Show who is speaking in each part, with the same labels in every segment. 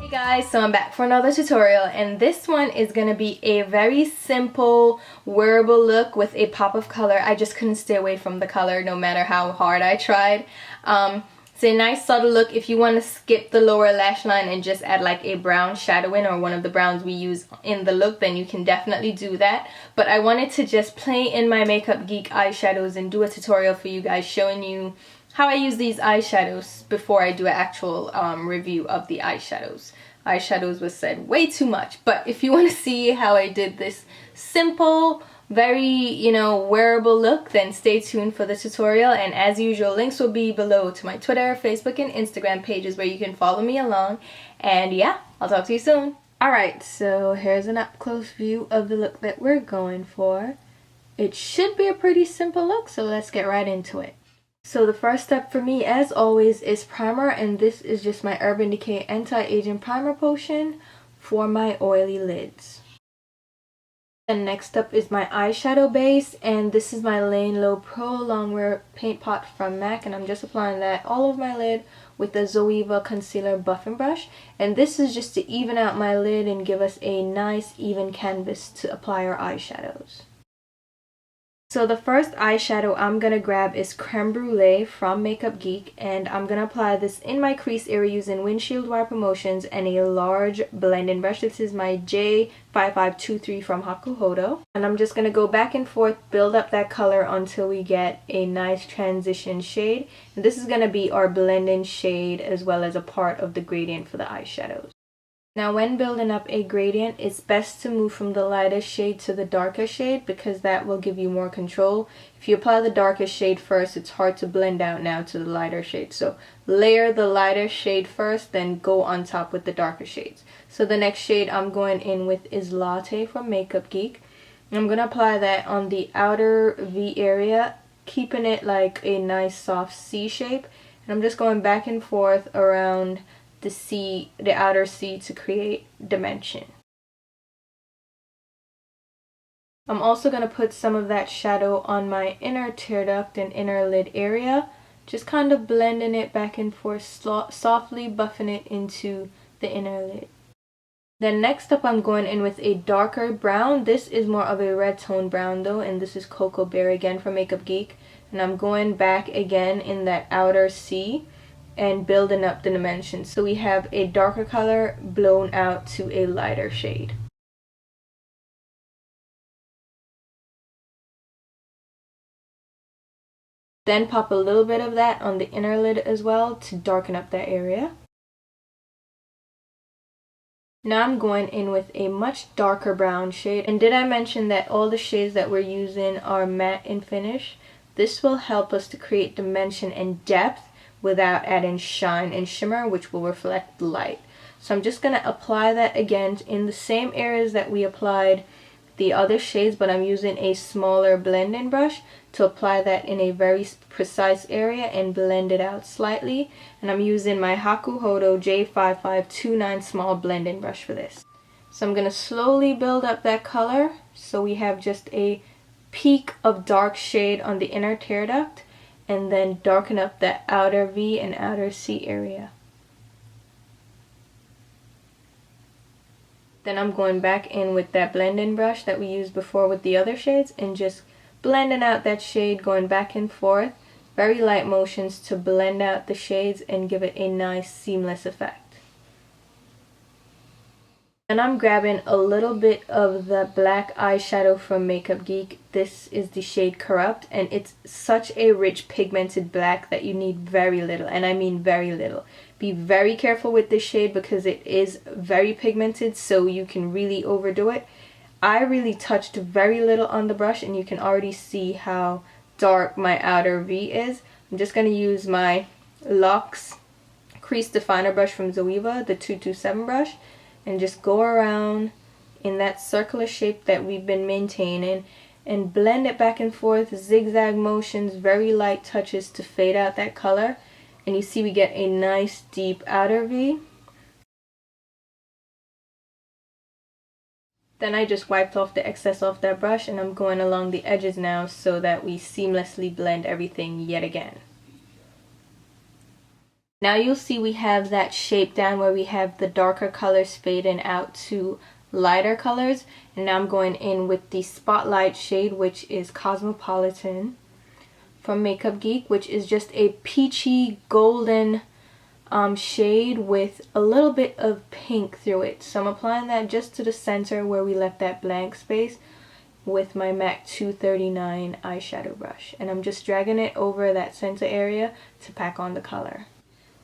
Speaker 1: Hey guys, so I'm back for another tutorial, and this one is going to be a very simple wearable look with a pop of color. I just couldn't stay away from the color no matter how hard I tried. It's a nice subtle look. If you want to skip the lower lash line and just add like a brown shadow in, or one of the browns we use in the look, then you can definitely do that. But I wanted to just play in my Makeup Geek eyeshadows and do a tutorial for you guys showing you how I use these eyeshadows before I do an actual review of the eyeshadows. Eyeshadows was said way too much, but if you want to see how I did this simple, very, wearable look, then stay tuned for the tutorial. And as usual, links will be below to my Twitter, Facebook, and Instagram pages where you can follow me along. And yeah, I'll talk to you soon. Alright, so here's an up-close view of the look that we're going for. It should be a pretty simple look, so let's get right into it. So the first step for me, as always, is primer, and this is just my Urban Decay Anti-Aging Primer Potion for my oily lids. And next up is my eyeshadow base, and this is my Lane Low Pro Longwear Paint Pot from MAC, and I'm just applying that all over my lid with the Zoeva Concealer Buffing Brush. And this is just to even out my lid and give us a nice even canvas to apply our eyeshadows. So the first eyeshadow I'm going to grab is Crème Brule from Makeup Geek, and I'm going to apply this in my crease area using windshield wiper motions and a large blending brush. This is my J5523 from Hakuhodo, and I'm just going to go back and forth, build up that color until we get a nice transition shade. And this is going to be our blending shade as well as a part of the gradient for the eyeshadows. Now when building up a gradient, it's best to move from the lightest shade to the darkest shade because that will give you more control. If you apply the darkest shade first, it's hard to blend out now to the lighter shade. So layer the lighter shade first, then go on top with the darker shades. So the next shade I'm going in with is Latte from Makeup Geek. I'm going to apply that on the outer V area, keeping it like a nice soft C shape. And I'm just going back and forth around the outer C to create dimension. I'm also going to put some of that shadow on my inner tear duct and inner lid area, just kind of blending it back and forth, softly buffing it into the inner lid. Then next up I'm going in with a darker brown. This is more of a red tone brown though, and this is Cocoa Berry again from Makeup Geek. And I'm going back again in that outer C and building up the dimensions. So we have a darker color blown out to a lighter shade. Then pop a little bit of that on the inner lid as well to darken up that area. Now I'm going in with a much darker brown shade. And did I mention that all the shades that we're using are matte in finish? This will help us to create dimension and depth without adding shine and shimmer, which will reflect the light. So I'm just going to apply that again in the same areas that we applied the other shades, but I'm using a smaller blending brush to apply that in a very precise area and blend it out slightly. And I'm using my Hakuhodo J5529 small blending brush for this. So I'm going to slowly build up that color so we have just a peak of dark shade on the inner tear duct, and then darken up the outer V and outer C area. Then I'm going back in with that blending brush that we used before with the other shades and just blending out that shade, going back and forth, very light motions to blend out the shades and give it a nice seamless effect. And I'm grabbing a little bit of the black eyeshadow from Makeup Geek. This is the shade Corrupt, and it's such a rich pigmented black that you need very little, and I mean very little. Be very careful with this shade because it is very pigmented, so you can really overdo it. I really touched very little on the brush, and you can already see how dark my outer V is. I'm just going to use my Luxe Crease Definer brush from Zoeva, the 227 brush, and just go around in that circular shape that we've been maintaining and blend it back and forth, zigzag motions, very light touches to fade out that color. And you see we get a nice deep outer V. Then I just wiped off the excess off that brush, and I'm going along the edges now so that we seamlessly blend everything yet again. Now you'll see we have that shape down where we have the darker colors fading out to lighter colors. And now I'm going in with the Spotlight shade, which is Cosmopolitan from Makeup Geek, which is just a peachy golden shade with a little bit of pink through it. So I'm applying that just to the center where we left that blank space with my MAC 239 eyeshadow brush. And I'm just dragging it over that center area to pack on the color.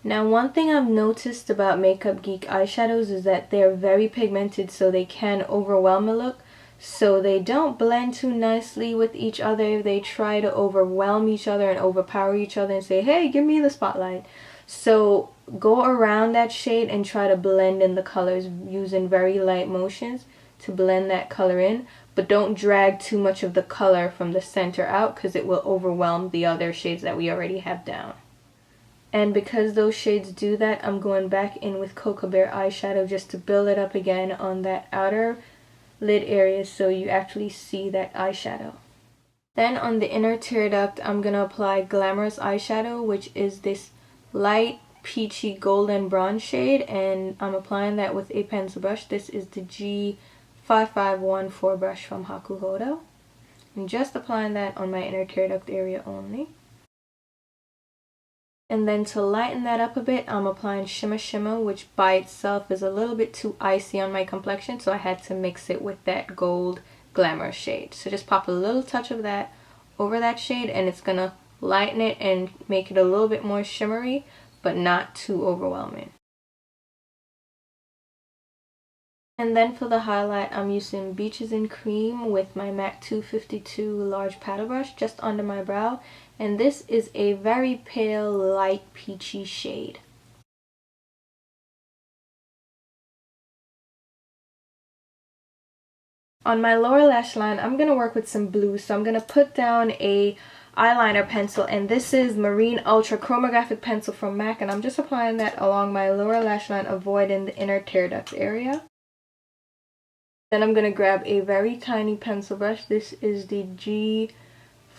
Speaker 1: Now one thing I've noticed about Makeup Geek eyeshadows is that they're very pigmented, so they can overwhelm the look. So they don't blend too nicely with each other. They try to overwhelm each other and overpower each other and say, hey, give me the spotlight. So go around that shade and try to blend in the colors using very light motions to blend that color in. But don't drag too much of the color from the center out because it will overwhelm the other shades that we already have down. And because those shades do that, I'm going back in with Cocoa Bear eyeshadow just to build it up again on that outer lid area so you actually see that eyeshadow. Then on the inner tear duct, I'm going to apply Glamorous eyeshadow, which is this light peachy golden bronze shade, and I'm applying that with a pencil brush. This is the G5514 brush from Hakuhodo. I'm just applying that on my inner tear duct area only. And then to lighten that up a bit, I'm applying Shimma Shimma, which by itself is a little bit too icy on my complexion, so I had to mix it with that gold Glamorous shade. So just pop a little touch of that over that shade, and it's going to lighten it and make it a little bit more shimmery, but not too overwhelming. And then for the highlight, I'm using Beaches and Cream with my MAC 252 large paddle brush just under my brow. And this is a very pale, light peachy shade. On my lower lash line, I'm going to work with some blue. So I'm going to put down a eyeliner pencil, and this is Marine Ultra Chromographic pencil from MAC, and I'm just applying that along my lower lash line, avoiding the inner tear duct area. Then I'm going to grab a very tiny pencil brush. This is the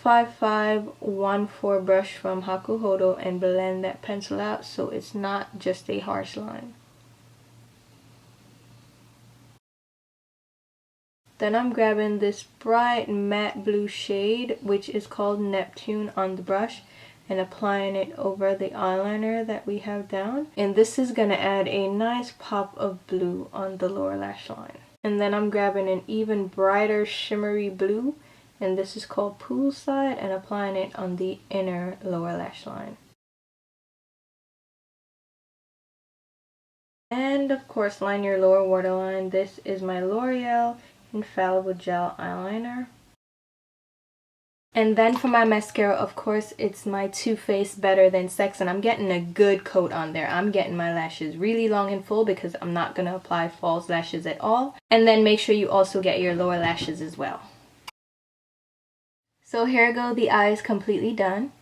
Speaker 1: G5514 brush from Hakuhodo, and blend that pencil out so it's not just a harsh line. Then I'm grabbing this bright matte blue shade, which is called Neptune, on the brush and applying it over the eyeliner that we have down. And this is going to add a nice pop of blue on the lower lash line. And then I'm grabbing an even brighter shimmery blue, and this is called Poolside, and applying it on the inner lower lash line. And of course, line your lower waterline. This is my L'Oreal Infallible Gel eyeliner. And then for my mascara, of course, it's my Too Faced Better Than Sex, and I'm getting a good coat on there. I'm getting my lashes really long and full because I'm not going to apply false lashes at all. And then make sure you also get your lower lashes as well. So here go the eyes completely done.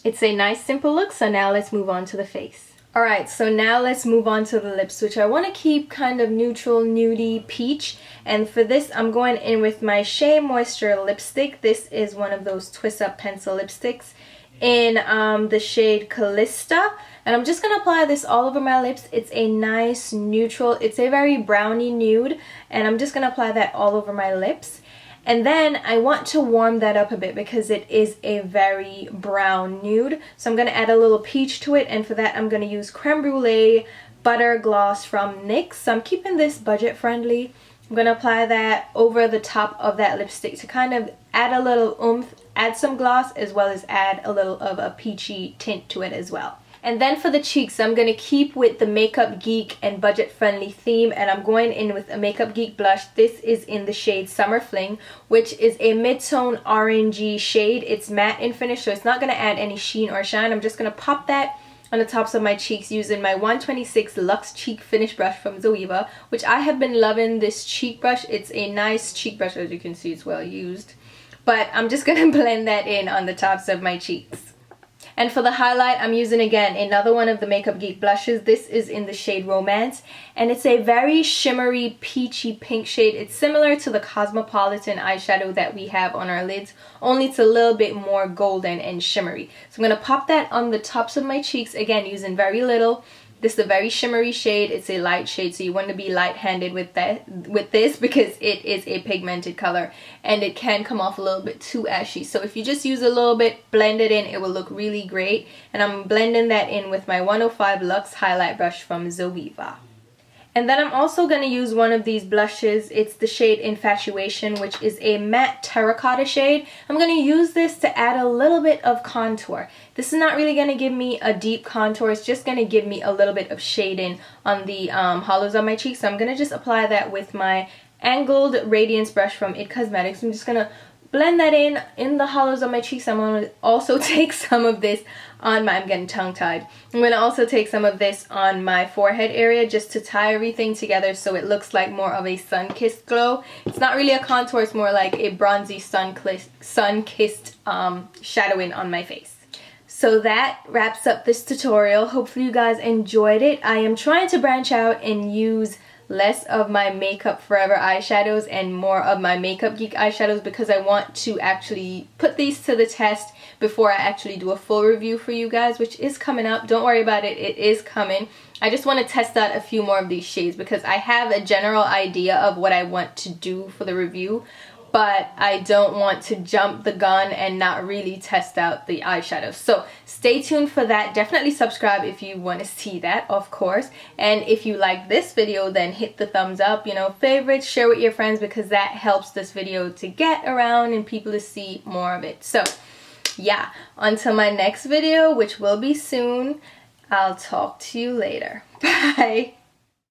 Speaker 1: It's a nice simple look, so now let's move on to the face. Alright, so now let's move on to the lips, which I want to keep kind of neutral, nudie, peach. And for this, I'm going in with my Shea Moisture lipstick. This is one of those twist up pencil lipsticks in the shade Calixta. And I'm just going to apply this all over my lips. It's a nice neutral, it's a very browny nude. And I'm just going to apply that all over my lips. And then I want to warm that up a bit because it is a very brown nude. So I'm going to add a little peach to it, and for that I'm going to use Crème Brule Butter Gloss from NYX. So I'm keeping this budget friendly. I'm going to apply that over the top of that lipstick to kind of add a little oomph, add some gloss, as well as add a little of a peachy tint to it as well. And then for the cheeks, I'm going to keep with the Makeup Geek and budget-friendly theme, and I'm going in with a Makeup Geek blush. This is in the shade Summer Fling, which is a mid-tone orangey shade. It's matte in finish, so it's not going to add any sheen or shine. I'm just going to pop that on the tops of my cheeks using my 126 Luxe Cheek Finish brush from Zoeva, which I have been loving this cheek brush. It's a nice cheek brush, as you can see, it's well used. But I'm just going to blend that in on the tops of my cheeks. And for the highlight, I'm using again another one of the Makeup Geek blushes. This is in the shade Romance, and it's a very shimmery peachy pink shade. It's similar to the Cosmopolitan eyeshadow that we have on our lids, only it's a little bit more golden and shimmery. So I'm going to pop that on the tops of my cheeks, again using very little. This is a very shimmery shade. It's a light shade, so you want to be light-handed with this because it is a pigmented color and it can come off a little bit too ashy. So if you just use a little bit, blend it in, it will look really great. And I'm blending that in with my 105 Luxe highlight brush from Zoeva. And then I'm also going to use one of these blushes. It's the shade Infatuation, which is a matte terracotta shade. I'm going to use this to add a little bit of contour. This is not really going to give me a deep contour. It's just going to give me a little bit of shading on the hollows of my cheeks. So I'm going to just apply that with my angled radiance brush from IT Cosmetics. I'm just going to blend that in the hollows of my cheeks. I'm going to also take some of this on my, I'm getting tongue-tied. I'm going to also take some of this on my forehead area just to tie everything together so it looks like more of a sun-kissed glow. It's not really a contour, it's more like a bronzy sun-kissed shadowing on my face. So that wraps up this tutorial. Hopefully you guys enjoyed it. I am trying to branch out and use less of my Makeup Forever eyeshadows and more of my Makeup Geek eyeshadows because I want to actually put these to the test before I actually do a full review for you guys, which is coming up. Don't worry about it, it is coming. I just want to test out a few more of these shades because I have a general idea of what I want to do for the review, but I don't want to jump the gun and not really test out the eyeshadows. So stay tuned for that. Definitely subscribe if you want to see that, of course. And if you like this video, then hit the thumbs up, you know, favorites, share with your friends because that helps this video to get around and people to see more of it. So yeah, until my next video, which will be soon, I'll talk to you later. Bye.